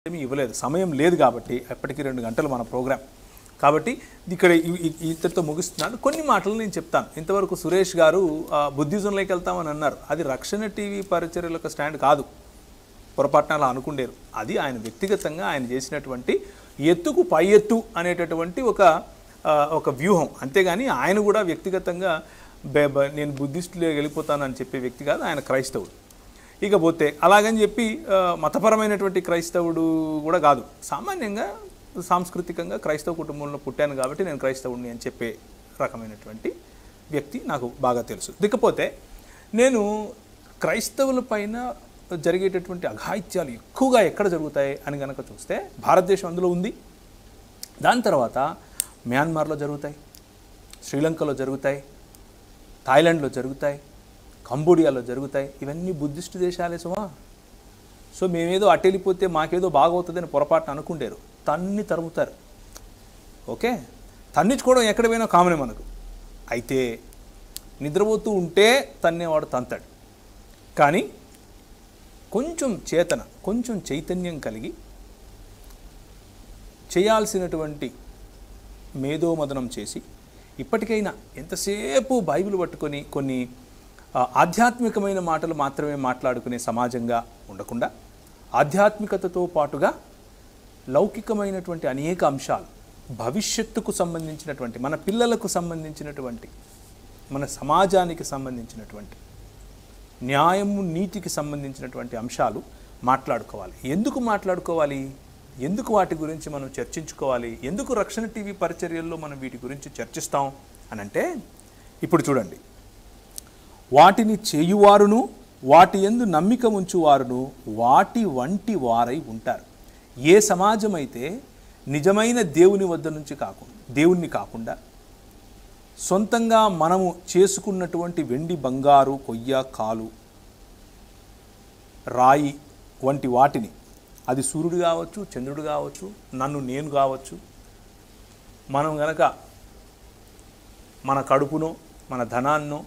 ఏమీ ఇవ్వలేదు, సమయం లేదు కాబట్టి. ఎప్పటికీ 2 గంటలు మన ప్రోగ్రామ్ కాబట్టి ఇక్కడ ఇంతటితో ముగిస్తున్నాను. కొన్ని మాటలు నేను చెప్తాను. ఇంతవరకు సురేష్ గారు బుద్ధిజంలోకి వెళ్తామని అన్నారు. అది రక్షణ టీవీ పరిచర్యలకు స్టాండ్ కాదు, పొరపాటున అలా అనుకుండేరు. అది ఆయన వ్యక్తిగతంగా ఆయన చేసినటువంటి ఎత్తుకు పై ఎత్తు అనేటటువంటి ఒక వ్యూహం. అంతేగాని ఆయన కూడా వ్యక్తిగతంగా నేను బుద్ధిస్టులే వెళ్ళిపోతానని చెప్పే వ్యక్తి కాదు, ఆయన క్రైస్తవుడు. ఇకపోతే అలాగని చెప్పి మతపరమైనటువంటి క్రైస్తవుడు కూడా కాదు, సామాన్యంగా సాంస్కృతికంగా క్రైస్తవ కుటుంబంలో పుట్టాను కాబట్టి నేను క్రైస్తవుడిని అని చెప్పే రకమైనటువంటి వ్యక్తి నాకు బాగా తెలుసు. ఇకపోతే నేను క్రైస్తవుల పైన జరిగేటటువంటి అఘాయిత్యాలు ఎక్కువగా ఎక్కడ జరుగుతాయి అని కనుక చూస్తే భారతదేశం అందులో ఉంది. దాని తర్వాత మ్యాన్మార్లో జరుగుతాయి, శ్రీలంకలో జరుగుతాయి, థాయిలాండ్లో జరుగుతాయి, కంబోడియాలో జరుగుతాయి. ఇవన్నీ బుద్ధిస్టు దేశాలే సుమా. సో మేమేదో అటు వెళ్ళిపోతే మాకేదో బాగవుతుందని పొరపాటున అనుకుంటారు, తన్ని తరుముతారు. ఓకే, తన్నించుకోవడం ఎక్కడ పోయినా కామనే మనకు. అయితే నిద్రపోతూ ఉంటే తన్నేవాడు తంతాడు. కానీ కొంచెం చేతన, కొంచెం చైతన్యం కలిగి చేయాల్సినటువంటి మేధోమదనం చేసి ఇప్పటికైనా ఎంతసేపు బైబిల్ పట్టుకొని కొన్ని ఆధ్యాత్మికమైన మాటలు మాత్రమే మాట్లాడుకునే సమాజంగా ఉండకుండా ఆధ్యాత్మికతతో పాటుగా లౌకికమైనటువంటి అనేక అంశాలు, భవిష్యత్తుకు సంబంధించినటువంటి, మన పిల్లలకు సంబంధించినటువంటి, మన సమాజానికి సంబంధించినటువంటి, న్యాయము నీతికి సంబంధించినటువంటి అంశాలు మాట్లాడుకోవాలి. ఎందుకు మాట్లాడుకోవాలి? ఎందుకు వాటి గురించి మనం చర్చించుకోవాలి? ఎందుకు రక్షణ టీవీ పరిచర్యల్లో మనం వీటి గురించి చర్చిస్తాం అనంటే, ఇప్పుడు చూడండి, వాటిని చేయువారును వాటి యందు నమ్మిక ఉంచువారును వాటి వంటి వారై ఉంటారు. ఏ సమాజం అయితే నిజమైన దేవుని వద్ద నుంచి దేవుణ్ణి కాకుండా సొంతంగా మనము చేసుకున్నటువంటి వెండి, బంగారు, కొయ్య, కాలు, రాయి వంటి వాటిని, అది సూర్యుడు కావచ్చు, చంద్రుడు కావచ్చు, నేను కావచ్చు, మనం గనక మన కడుపునో, మన ధనాన్నో,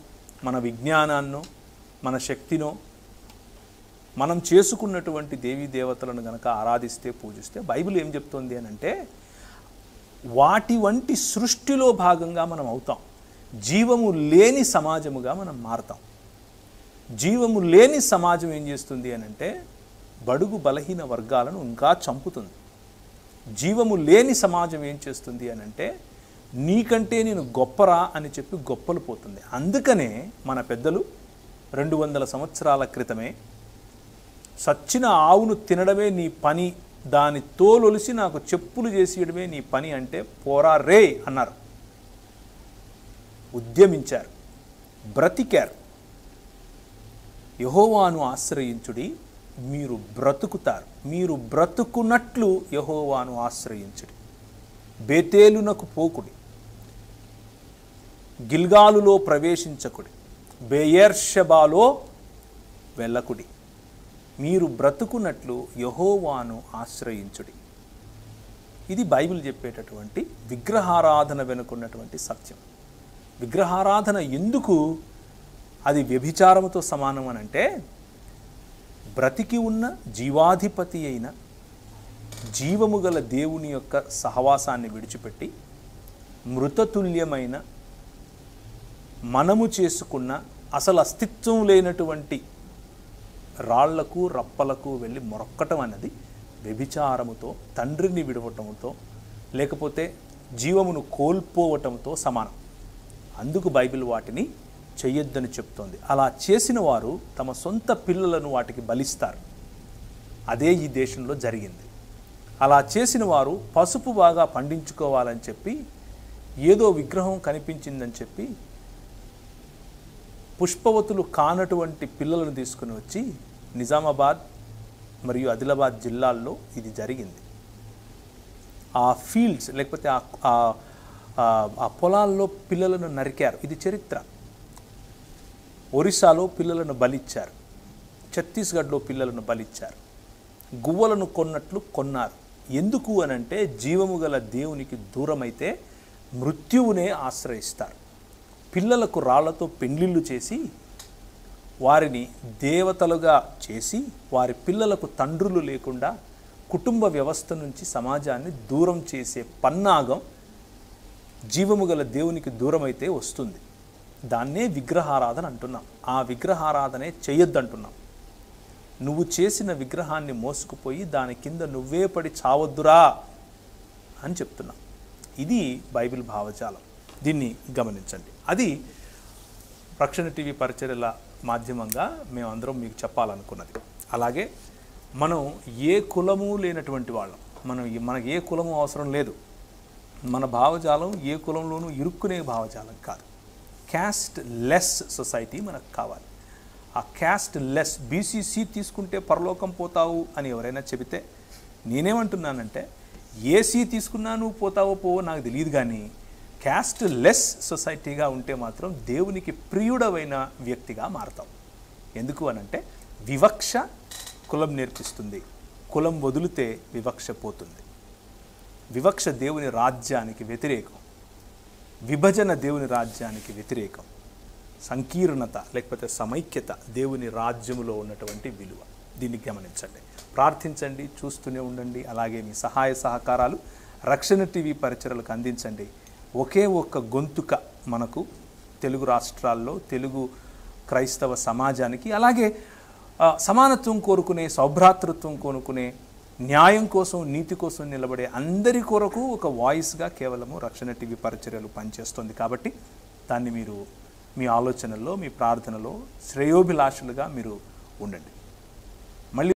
మన విజ్ఞానాన్నో, మన శక్తినో, మనం చేసుకున్నటువంటి దేవీ దేవతలను గనక ఆరాధిస్తే, పూజిస్తే, బైబిల్ ఏం చెప్తోంది అని అంటే వాటి వంటి సృష్టిలో భాగంగా మనం అవుతాం. జీవము లేని సమాజముగా మనం మారుతాం. జీవము లేని సమాజం ఏం చేస్తుంది అని అంటే బడుగు బలహీన వర్గాలను ఇంకా చంపుతుంది. జీవము లేని సమాజం ఏం చేస్తుంది అని అంటే నీకంటే నేను గొప్పరా అని చెప్పి గొప్పలు పోతుంది. అందుకనే మన పెద్దలు 200 సంవత్సరాల క్రితమే సచ్చిన ఆవును తినడమే నీ పని, దాని తోలొలిసి నాకు చెప్పులు చేసేయడమే నీ పని అంటే పోరా రే అన్నారు. ఉద్యమించారు, బ్రతికారు. యెహోవాను ఆశ్రయించుడి, మీరు బ్రతుకుతారు. మీరు బ్రతుకున్నట్లు యెహోవాను ఆశ్రయించుడి. బేతేలునకు పోకుడి, గిల్గాలులో ప్రవేశించకుడి, బెయేర్షెబాలో వెళ్ళకుడి. మీరు బ్రతుకున్నట్లు యెహోవాను ఆశ్రయించుడి. ఇది బైబిల్ చెప్పేటటువంటి విగ్రహారాధన వెనుకున్నటువంటి సత్యం. విగ్రహారాధన ఎందుకు అది వ్యభిచారముతో సమానం అని అంటే, బ్రతికి ఉన్న జీవాధిపతి అయిన జీవము గల దేవుని యొక్క సహవాసాన్ని విడిచిపెట్టి మృతతుల్యమైన మనము చేసుకున్న అసలు అస్తిత్వం లేనటువంటి రాళ్లకు, రప్పలకు వెళ్ళి మొరక్కటం అన్నది వ్యభిచారముతో, తండ్రిని విడవటంతో, లేకపోతే జీవమును కోల్పోవటంతో సమానం. అందుకు బైబిల్ వాటిని చెయ్యొద్దని చెప్తోంది. అలా చేసిన వారు తమ సొంత పిల్లలను వాటికి బలిస్తారు. అదే ఈ దేశంలో జరిగింది. అలా చేసిన వారు పసుపు బాగా పండించుకోవాలని చెప్పి ఏదో విగ్రహం కనిపించిందని చెప్పి పుష్పవతులు కానటువంటి పిల్లలను తీసుకుని వచ్చి నిజామాబాద్ మరియు ఆదిలాబాద్ జిల్లాల్లో ఇది జరిగింది. ఆ ఫీల్డ్స్ లేకపోతే ఆ పొలాల్లో పిల్లలను నరికారు. ఇది చరిత్ర. ఒరిస్సాలో పిల్లలను బలిచ్చారు, ఛత్తీస్గఢ్లో పిల్లలను బలిచ్చారు, గువ్వలను కొన్నట్లు కొన్నారు. ఎందుకు అనంటే జీవము గల దేవునికి దూరమైతే మృత్యువునే ఆశ్రయిస్తారు. పిల్లలకు రాళ్లతో పెండ్లిళ్ళు చేసి వారిని దేవతలుగా చేసి వారి పిల్లలకు తండ్రులు లేకుండా కుటుంబ వ్యవస్థ నుంచి సమాజాన్ని దూరం చేసే పన్నాగం జీవము గల దేవునికి దూరమైతే వస్తుంది. దాన్నే విగ్రహారాధన అంటున్నాం. ఆ విగ్రహారాధనే చేయొద్దంటున్నాం. నువ్వు చేసిన విగ్రహాన్ని మోసుకుపోయి దాని కింద నువ్వే పడి చావద్దురా అని చెప్తున్నాం. ఇది బైబిల్ భావజాలం. దీన్ని గమనించండి. అది రక్షణ టీవీ పరిచర్యల మాధ్యమంగా మేమందరం మీకు చెప్పాలనుకున్నది. అలాగే మనం ఏ కులము లేనటువంటి వాళ్ళం. మనకు ఏ కులము అవసరం లేదు. మన భావజాలం ఏ కులంలోనూ ఇరుక్కునే భావజాలం కాదు. క్యాస్ట్ లెస్ సొసైటీ మనకు కావాలి. ఆ క్యాస్ట్ లెస్ బీసీసీ తీసుకుంటే పరలోకం పోతావు అని ఎవరైనా చెబితే నేనేమంటున్నానంటే ఏసీ తీసుకున్నా నువ్వు పోతావో పోవో నాకు తెలియదు, కానీ క్యాస్ట్ లెస్ సొసైటీగా ఉంటే మాత్రం దేవునికి ప్రియుడమైన వ్యక్తిగా మారతాం. ఎందుకు అనంటే వివక్ష కులం నేర్పిస్తుంది. కులం వదిలితే వివక్ష పోతుంది. వివక్ష దేవుని రాజ్యానికి వ్యతిరేకం. విభజన దేవుని రాజ్యానికి వ్యతిరేకం. సంకీర్ణత లేకపోతే సమైక్యత దేవుని రాజ్యములో ఉన్నటువంటి విలువ. దీన్ని గమనించండి, ప్రార్థించండి, చూస్తూనే ఉండండి. అలాగే మీ సహాయ సహకారాలు రక్షణ టీవీ పరిచర్యలకు అందించండి. ఒకే ఒక్క గొంతుక మనకు తెలుగు రాష్ట్రాల్లో తెలుగు క్రైస్తవ సమాజానికి, అలాగే సమానత్వం కోరుకునే, సౌభ్రాతృత్వం కోరుకునే, న్యాయం కోసం నీతి కోసం నిలబడే అందరి కొరకు ఒక వాయిస్గా కేవలము రక్షణ టీవీ పరిచర్యలు పనిచేస్తుంది. కాబట్టి దాన్ని మీరు మీ ఆలోచనల్లో, మీ ప్రార్థనలో శ్రేయోభిలాషులుగా మీరు ఉండండి.